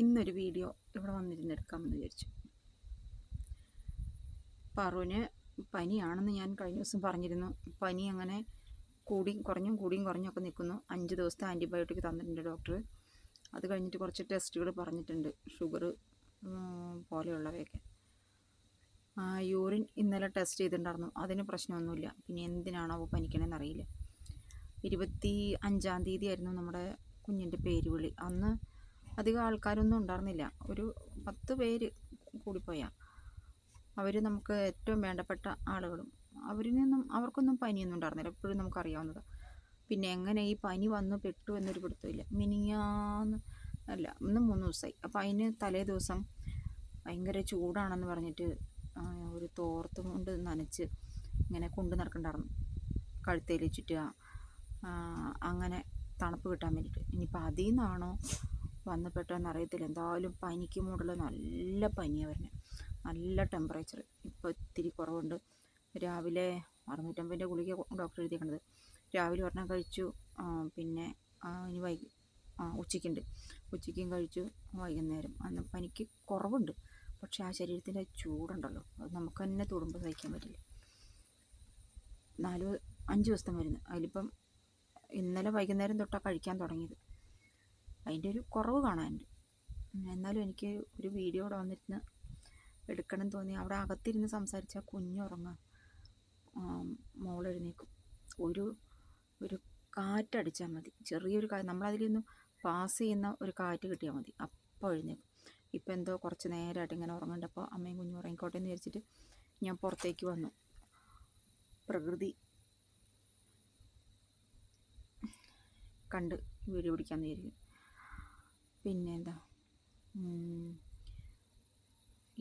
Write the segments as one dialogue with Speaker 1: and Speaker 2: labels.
Speaker 1: ഇന്നൊരു വീഡിയോ ഇവിടെ വന്നിരുന്ന് എടുക്കാമെന്ന് വിചാരിച്ചു. പാറുവിന് പനിയാണെന്ന് ഞാൻ കഴിഞ്ഞ ദിവസം പറഞ്ഞിരുന്നു. പനി അങ്ങനെ കൂടിയും കുറഞ്ഞൊക്കെ നിൽക്കുന്നു. 5 ദിവസത്തെ ആൻറ്റിബയോട്ടിക് തന്നിട്ടുണ്ട് ഡോക്ടർ. അത് കഴിഞ്ഞിട്ട് കുറച്ച് ടെസ്റ്റുകൾ പറഞ്ഞിട്ടുണ്ട്, ഷുഗർ പോലെയുള്ളവയൊക്കെ. യൂറിൻ ഇന്നലെ ടെസ്റ്റ് ചെയ്തിട്ടുണ്ടായിരുന്നു, അതിന് പ്രശ്നമൊന്നുമില്ല. പിന്നെ എന്തിനാണോ പനിക്കണമെന്ന് അറിയില്ല. 25-ാം തീയതി ആയിരുന്നു നമ്മുടെ കുഞ്ഞിൻ്റെ പേരുവിളി. അന്ന് അധികം ആൾക്കാരൊന്നും ഉണ്ടായിരുന്നില്ല, ഒരു 10 പേര് കൂടിപ്പോയാൽ. അവർ നമുക്ക് ഏറ്റവും വേണ്ടപ്പെട്ട ആളുകളും. അവർക്കൊന്നും പനിയൊന്നും ഉണ്ടായിരുന്നില്ല, എപ്പോഴും നമുക്കറിയാവുന്നത്. പിന്നെ എങ്ങനെ ഈ പനി വന്നു പെട്ടു എന്നൊരു പിടുത്തമില്ല. ഇന്ന് 3 ദിവസമായി. അപ്പോൾ അതിന് തലേ ദിവസം ഭയങ്കര ചൂടാണെന്ന് പറഞ്ഞിട്ട് ഒരു തോർത്ത് കൊണ്ട് നനച്ച് ഇങ്ങനെ കൊണ്ട് നടക്കണ്ടായിരുന്നു, കഴുത്തേൽ ചുറ്റുക, അങ്ങനെ തണുപ്പ് കിട്ടാൻ വേണ്ടിയിട്ട്. ഇനിയിപ്പോൾ അതിൽ നിന്നാണോ വന്നപ്പെട്ടതെന്ന് അറിയത്തില്ല. എന്തായാലും പനിക്ക് മൂടുള്ള നല്ല പനിയാണ് വരുന്നത്, നല്ല ടെമ്പറേച്ചർ. ഇപ്പോൾ ഇത്തിരി കുറവുണ്ട്. രാവിലെ 650 ഗുളിക ഡോക്ടർ എഴുതിയേക്കണത്. രാവിലെ ഒരെണ്ണം കഴിച്ചു, പിന്നെ ഇനി ഉച്ചയ്ക്കും കഴിച്ചു, വൈകുന്നേരം. അന്ന് പനിക്ക് കുറവുണ്ട്, പക്ഷേ ആ ശരീരത്തിൻ്റെ ചൂടുണ്ടല്ലോ, അത് നമുക്ക് തന്നെ തൊടുമ്പോൾ സഹിക്കാൻ പറ്റില്ല. 4-5 ദിവസത്തെ മരുന്ന്. അതിലിപ്പം ഇന്നലെ വൈകുന്നേരം തൊട്ടാണ് കഴിക്കാൻ തുടങ്ങിയത്. അതിൻ്റെ ഒരു കുറവ് കാണാനുണ്ട്. എന്നാലും എനിക്ക് ഒരു വീഡിയോ ഇവിടെ വന്നിരുന്ന് എടുക്കണം തോന്നി. അവിടെ അകത്തിരുന്ന് സംസാരിച്ചാൽ കുഞ്ഞുറങ്ങാം, മോളെഴുന്നേക്കും. ഒരു കാറ്റടിച്ചാൽ മതി, ചെറിയൊരു നമ്മളതിലൊന്ന് പാസ് ചെയ്യുന്ന ഒരു കാറ്റ് കിട്ടിയാൽ മതി, അപ്പോൾ എഴുന്നേക്കും. ഇപ്പം എന്തോ കുറച്ച് നേരമായിട്ട് ഇങ്ങനെ ഉറങ്ങുന്നുണ്ട്. അപ്പോൾ അമ്മയും കുഞ്ഞും ഉറങ്ങിക്കോട്ടെ എന്ന് വിചാരിച്ചിട്ട് ഞാൻ പുറത്തേക്ക് വന്നു, പ്രകൃതി കണ്ട് വീഡിയോ പിടിക്കാമെന്ന് വിചാരിക്കും. പിന്നെ എന്താ,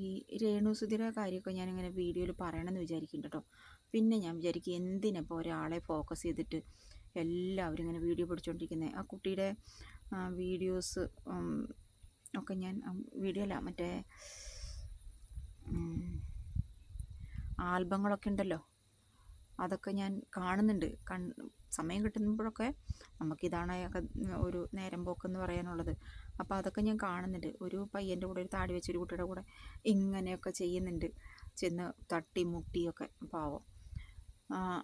Speaker 1: ഈ രേണുസുധിയുടെ കാര്യമൊക്കെ ഞാനിങ്ങനെ വീഡിയോയിൽ പറയണമെന്ന് വിചാരിക്കുന്നുണ്ട് കേട്ടോ. പിന്നെ ഞാൻ വിചാരിക്കും, എന്തിനപ്പോൾ ഒരാളെ ഫോക്കസ് ചെയ്തിട്ട് എല്ലാവരും ഇങ്ങനെ വീഡിയോ പിടിച്ചുകൊണ്ടിരിക്കുന്നത്. ആ കുട്ടിയുടെ വീഡിയോസ് ഒക്കെ ഞാൻ വീഡിയോ അല്ല, മറ്റേ ആൽബങ്ങളൊക്കെ ഉണ്ടല്ലോ, അതൊക്കെ ഞാൻ കാണുന്നുണ്ട്. സമയം കിട്ടുമ്പോഴൊക്കെ നമുക്കിതാണ് ഒരു നേരം പോക്കെന്ന് പറയാനുള്ളത്. അപ്പോൾ അതൊക്കെ ഞാൻ കാണുന്നുണ്ട്. ഒരു പയ്യൻ്റെ കൂടെ, ഒരു താടി വെച്ചൊരു കുട്ടിയുടെ കൂടെ ഇങ്ങനെയൊക്കെ ചെയ്യുന്നുണ്ട്, ചെന്ന് തട്ടി മുട്ടിയൊക്കെ. പാവം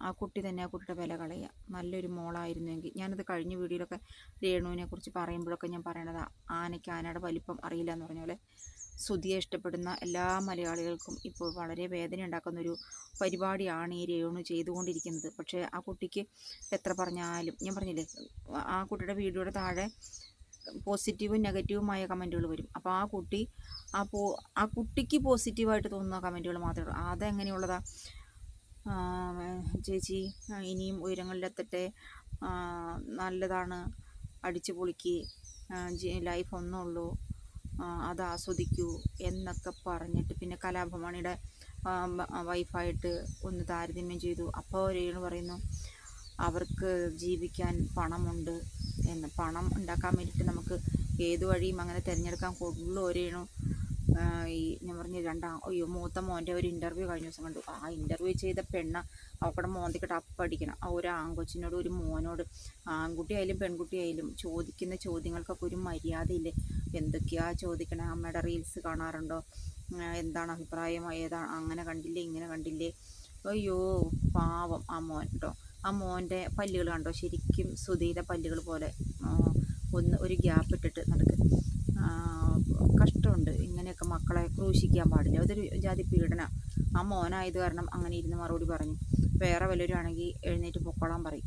Speaker 1: ആ കുട്ടി തന്നെ ആ കുട്ടിയുടെ വില കളയുക. നല്ലൊരു മോളായിരുന്നുവെങ്കിൽ. ഞാനത് കഴിഞ്ഞ വീഡിയോയിലൊക്കെ രേണുവിനെ കുറിച്ച് പറയുമ്പോഴൊക്കെ ഞാൻ പറയണത്, ആനയുടെ വലിപ്പം അറിയില്ല എന്ന് പറഞ്ഞ പോലെ സുധിയെ ഇഷ്ടപ്പെടുന്ന എല്ലാ മലയാളികൾക്കും ഇപ്പോൾ വളരെ വേദന ഉണ്ടാക്കുന്നൊരു പരിപാടിയാണ് ഈ രേണു ചെയ്തുകൊണ്ടിരിക്കുന്നത്. പക്ഷേ ആ കുട്ടിക്ക് എത്ര പറഞ്ഞാലും, ഞാൻ പറഞ്ഞില്ലേ, ആ കുട്ടിയുടെ വീഡിയോയുടെ താഴെ പോസിറ്റീവും നെഗറ്റീവുമായ കമൻറ്റുകൾ വരും. അപ്പോൾ ആ കുട്ടിക്ക് പോസിറ്റീവായിട്ട് തോന്നുന്ന കമൻറ്റുകൾ മാത്രമേ ഉള്ളൂ. അതെങ്ങനെയുള്ളതാ? ചേച്ചി ഇനിയും ഉയരങ്ങളിലെത്തട്ടെ, നല്ലതാണ്, അടിച്ചു പൊളിക്ക്, ലൈഫ് ഒന്നുള്ളൂ, അത് ആസ്വദിക്കൂ എന്നൊക്കെ പറഞ്ഞിട്ട് പിന്നെ കലാഭവനിയുടെ വൈഫായിട്ട് ഒന്ന് താരതമ്യം ചെയ്തു. അപ്പോൾ രേണു പറയുന്നു അവർക്ക് ജീവിക്കാൻ പണമുണ്ട് എന്ന്. പണം ഉണ്ടാക്കാൻ വേണ്ടിയിട്ട് നമുക്ക് ഏത് വഴിയും അങ്ങനെ തിരഞ്ഞെടുക്കാൻ കൊള്ളൂ രേണു. ഞാൻ പറഞ്ഞ മൂത്ത മോൻ്റെ ഒരു ഇൻ്റർവ്യൂ കഴിഞ്ഞ ദിവസം കണ്ടു. ആ ഇൻ്റർവ്യൂ ചെയ്ത പെണ്ണ അവക്കടെ മോന്തിക്കിട്ട് അപ്പടിക്കണം. ആ ഒരു ആൺകൊച്ചിനോട്, ഒരു മോനോട്, ആൺകുട്ടിയായാലും പെൺകുട്ടിയായാലും ചോദിക്കുന്ന ചോദ്യങ്ങൾക്കൊക്കെ ഒരു മര്യാദയില്ലേ? എന്തൊക്കെയാ ചോദിക്കണേ? അമ്മയുടെ റീൽസ് കാണാറുണ്ടോ? എന്താണ് അഭിപ്രായം? അങ്ങനെ കണ്ടില്ലേ, ഇങ്ങനെ കണ്ടില്ലേ? അയ്യോ പാവം ആ മോൻ കേട്ടോ. ആ മോൻ്റെ പല്ലുകൾ കണ്ടോ? ശരിക്കും സുധിയുടെ പല്ലുകൾ പോലെ ഒരു ഗ്യാപ്പ് ഇട്ടിട്ട് നടക്ക്. കഷ്ടമുണ്ട്. ഇങ്ങനെയൊക്കെ മക്കളെ ക്രൂശിക്കാൻ പാടില്ല, അതൊരു ജാതി പീഡന. ആ മോനായത് കാരണം അങ്ങനെ ഇരുന്ന് മറുപടി പറഞ്ഞു. വേറെ വല്ലവരും ആണെങ്കിൽ എഴുന്നേറ്റ് പൊക്കോളാൻ പറയും.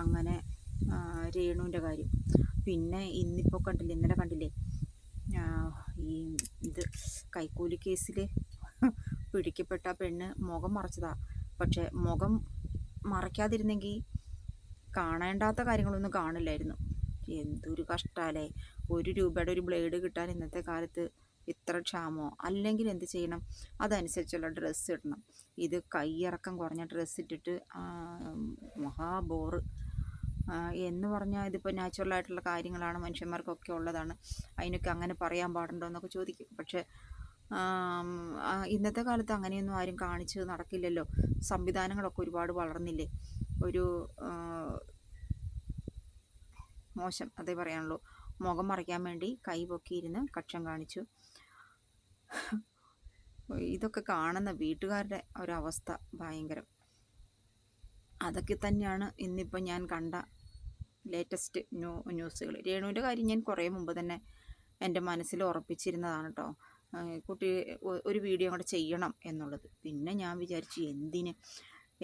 Speaker 1: അങ്ങനെ രേണുവിൻ്റെ കാര്യം. പിന്നെ ഇന്നലെ കണ്ടില്ലേ, ഈ കൈക്കൂലി കേസിൽ പിടിക്കപ്പെട്ട പെണ്ണ് മുഖം മറച്ചതാ. പക്ഷെ മുഖം മറയ്ക്കാതിരുന്നെങ്കിൽ കാണേണ്ടാത്ത കാര്യങ്ങളൊന്നും കാണില്ലായിരുന്നു. എന്തൊരു കഷ്ടമല്ലേ! 1 രൂപയുടെ ഒരു ബ്ലേഡ് കിട്ടാൻ ഇന്നത്തെ കാലത്ത് ഇത്ര ക്ഷാമോ? അല്ലെങ്കിൽ എന്ത് ചെയ്യണം? അതനുസരിച്ചുള്ള ഡ്രസ്സ് ഇടണം. ഇത് കൈയിറക്കം കുറഞ്ഞ ഡ്രസ്സ് ഇട്ടിട്ട് മഹാബോറ് എന്ന് പറഞ്ഞാൽ, ഇതിപ്പോൾ നാച്ചുറലായിട്ടുള്ള കാര്യങ്ങളാണ്, മനുഷ്യന്മാർക്കൊക്കെ ഉള്ളതാണ്, അതിനൊക്കെ അങ്ങനെ പറയാൻ പാടുണ്ടോ എന്നൊക്കെ ചോദിക്കും. പക്ഷേ ഇന്നത്തെ കാലത്ത് അങ്ങനെയൊന്നും ആരും കാണിച്ച് നടക്കില്ലല്ലോ. സംവിധാനങ്ങളൊക്കെ ഒരുപാട് വളർന്നില്ലേ. ഒരു മോശം, അതേ പറയാനുള്ളൂ, മുഖം മറയ്ക്കാൻ വേണ്ടി കൈ പൊക്കിയിരുന്ന് കക്ഷം കാണിച്ചു. ഇതൊക്കെ കാണുന്ന വീട്ടുകാരുടെ ഒരവസ്ഥ ഭയങ്കരം. അതൊക്കെ തന്നെയാണ് ഇന്നിപ്പോൾ ഞാൻ കണ്ട ലേറ്റസ്റ്റ് ന്യൂസുകൾ. രേണുവിൻ്റെ കാര്യം ഞാൻ കുറേ മുമ്പ് തന്നെ എൻ്റെ മനസ്സിൽ ഉറപ്പിച്ചിരുന്നതാണ് കേട്ടോ. കുട്ടി ഒരു വീഡിയോ കൂടെ ചെയ്യണം എന്നുള്ളത്. പിന്നെ ഞാൻ വിചാരിച്ചു എന്തിന്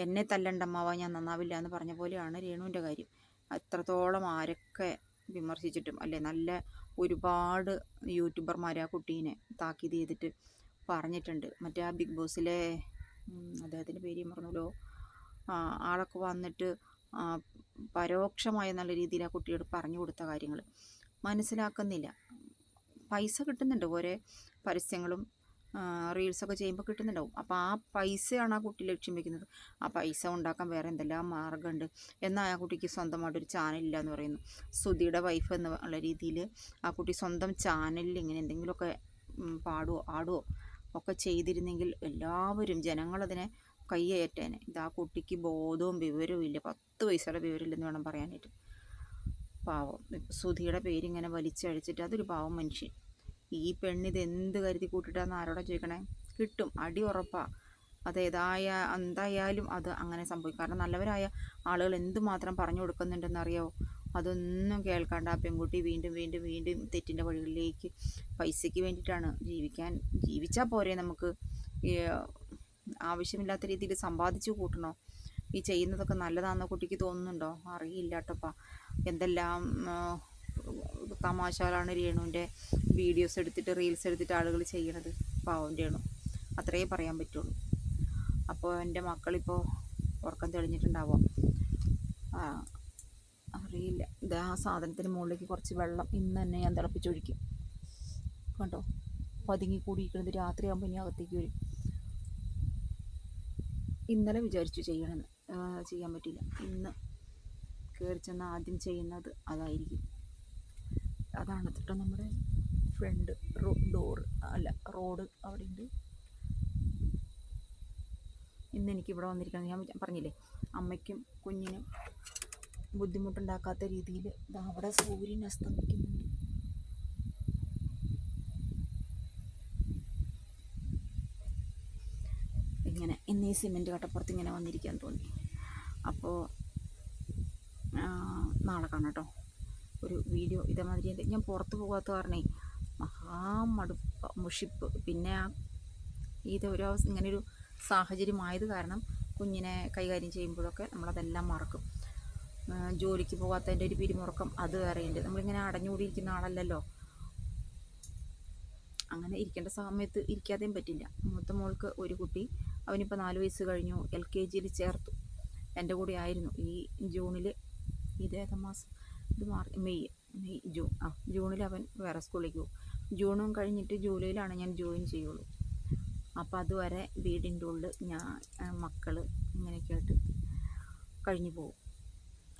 Speaker 1: എന്നെ തല്ലണ്ടമ്മാവാ, ഞാൻ നന്നാവില്ല എന്ന് പറഞ്ഞ പോലെയാണ് രേണുവിൻ്റെ കാര്യം. അത്രത്തോളം ആരൊക്കെ വിമർശിച്ചിട്ടും അല്ലേ, നല്ല ഒരുപാട് യൂട്യൂബർമാർ ആ കുട്ടീനെ താക്കീത് ചെയ്തിട്ട് പറഞ്ഞിട്ടുണ്ട്. മറ്റേ ആ ബിഗ് ബോസിലെ അദ്ദേഹത്തിൻ്റെ പേര് മറന്നല്ലോ, ആളൊക്കെ വന്നിട്ട് പരോക്ഷമായ നല്ല രീതിയിൽ ആ കുട്ടിയോട് പറഞ്ഞു കൊടുത്ത കാര്യങ്ങൾ മനസ്സിലാക്കുന്നില്ല. പൈസ കിട്ടുന്നുണ്ട്, ഓരോ പരസ്യങ്ങളും റീൽസൊക്കെ ചെയ്യുമ്പോൾ കിട്ടുന്നുണ്ടാവും. അപ്പോൾ ആ പൈസയാണ് ആ കുട്ടി ലക്ഷ്യം വയ്ക്കുന്നത്. ആ പൈസ ഉണ്ടാക്കാൻ വേറെ എന്തെല്ലാം മാർഗ്ഗമുണ്ട്. എന്നാൽ ആ കുട്ടിക്ക് സ്വന്തമായിട്ടൊരു ചാനലില്ല എന്ന് പറയുന്നു. സുധിയുടെ വൈഫ് എന്നുള്ള രീതിയിൽ ആ കുട്ടി സ്വന്തം ചാനലിൽ ഇങ്ങനെ എന്തെങ്കിലുമൊക്കെ പാടുവോ ആടുവോ ഒക്കെ ചെയ്തിരുന്നെങ്കിൽ എല്ലാവരും ജനങ്ങളതിനെ കയ്യേറ്റേനെ. ഇത് ആ കുട്ടിക്ക് ബോധവും വിവരവും ഇല്ല, 10 പൈസയുടെ വിവരമില്ലെന്ന് വേണം പറയാനായിട്ട്. പാവം സുധിയുടെ പേരിങ്ങനെ വലിച്ചഴിച്ചിട്ട് അതൊരു പാവം മനുഷ്യൻ. ഈ പെണ്ണിത് എന്ത് കരുതി കൂട്ടിട്ടാന്ന് ആരോടാ ചോദിക്കണേ? കിട്ടും, അടി ഉറപ്പാ. എന്തായാലും അത് അങ്ങനെ സംഭവിക്കും. കാരണം നല്ലവരായ ആളുകൾ എന്തുമാത്രം പറഞ്ഞു കൊടുക്കുന്നുണ്ടെന്നറിയാവോ? അതൊന്നും കേൾക്കാണ്ട് ആ പെൺകുട്ടി വീണ്ടും വീണ്ടും വീണ്ടും തെറ്റിൻ്റെ വഴികളിലേക്ക് പൈസയ്ക്ക് വേണ്ടിയിട്ടാണ് ജീവിച്ചാൽ പോരെ നമുക്ക്? ആവശ്യമില്ലാത്ത രീതിയിൽ സമ്പാദിച്ചു കൂട്ടണോ? ഈ ചെയ്യുന്നതൊക്കെ നല്ലതാണെന്ന് കുട്ടിക്ക് തോന്നുന്നുണ്ടോ? അറിയില്ല കേട്ടോപ്പാ. എന്തെല്ലാം തമാശകളാണ് രേണുവിൻ്റെ വീഡിയോസ് എടുത്തിട്ട് റീൽസ് എടുത്തിട്ട് ആളുകൾ ചെയ്യണത്. പാവം രേണു, അത്രയേ പറയാൻ പറ്റുള്ളൂ. അപ്പോൾ എൻ്റെ മക്കളിപ്പോൾ ഉറക്കം തെളിഞ്ഞിട്ടുണ്ടാവാം, അറിയില്ല. ഇത് ആ സാധനത്തിന് മുകളിലേക്ക് കുറച്ച് വെള്ളം ഇന്ന് തന്നെ ഞാൻ തിളപ്പിച്ചൊഴിക്കും. കണ്ടോ, പതുങ്ങി കൂടിയിരിക്കുന്നത്. രാത്രിയാകുമ്പോൾ ഇനി അകത്തേക്ക് വരും. ഇന്നലെ വിചാരിച്ചു ചെയ്യണമെന്ന്, ചെയ്യാൻ പറ്റില്ല. ഇന്ന് കയറി ചെന്ന് ആദ്യം ചെയ്യുന്നത് അതായിരിക്കും. അതാണ് കേട്ടോ നമ്മുടെ ഫ്രണ്ട് റോഡ് അവിടെ ഉണ്ട്. ഇന്ന് എനിക്ക് ഇവിടെ വന്നിരിക്കണം. ഞാൻ പറഞ്ഞില്ലേ, അമ്മയ്ക്കും കുഞ്ഞിനും ബുദ്ധിമുട്ടുണ്ടാക്കാത്ത രീതിയിൽ അവിടെ സൂര്യൻ അസ്തമിക്കുന്നുണ്ട്. ഇങ്ങനെ ഇന്ന് ഈ സിമെൻറ്റ് കട്ടപ്പുറത്ത് ഇങ്ങനെ വന്നിരിക്കാൻ തോന്നി. അപ്പോൾ നാളെ കാണാം കേട്ടോ ഒരു വീഡിയോ ഇതേമാതിരി. ഞാൻ പുറത്ത് പോകാത്ത കാരണേ മുഷിപ്പ്. പിന്നെ ഇങ്ങനൊരു സാഹചര്യമായത് കാരണം കുഞ്ഞിനെ കൈകാര്യം ചെയ്യുമ്പോഴൊക്കെ നമ്മളതെല്ലാം മറക്കും. ജോലിക്ക് പോകാത്തതിൻ്റെ ഒരു പിരിമുറുക്കം അത് വേറെയുണ്ട്. നമ്മളിങ്ങനെ അടഞ്ഞുകൂടിയിരിക്കുന്ന ആളല്ലല്ലോ. അങ്ങനെ ഇരിക്കേണ്ട സമയത്ത് ഇരിക്കാതെയും പറ്റില്ല. മൂത്ത മോൾക്ക് ഒരു കുട്ടി, അവനിപ്പോൾ 4 വയസ്സ് കഴിഞ്ഞു, LKGയിൽ ചേർത്തു. എൻ്റെ കൂടെ ആയിരുന്നു. ഈ ജൂണിൽ, ഇതേതാ മാസം, ജൂണിൽ അവൻ വേറെ സ്കൂളിലേക്ക് പോകും. ജൂണും കഴിഞ്ഞിട്ട് ജൂലൈയിലാണ് ഞാൻ ജോയിൻ ചെയ്യുള്ളൂ. അപ്പോൾ അതുവരെ വീടിൻ്റെ ഉള്ളിൽ മക്കൾ ഇങ്ങനെയൊക്കെ ആയിട്ട് കഴിഞ്ഞു പോകും.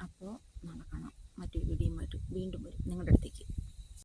Speaker 1: അപ്പോൾ നാളെ കാണാം. മറ്റൊരു വീഡിയോയുമായിട്ട് വീണ്ടും വരും നിങ്ങളുടെ അടുത്തേക്ക്.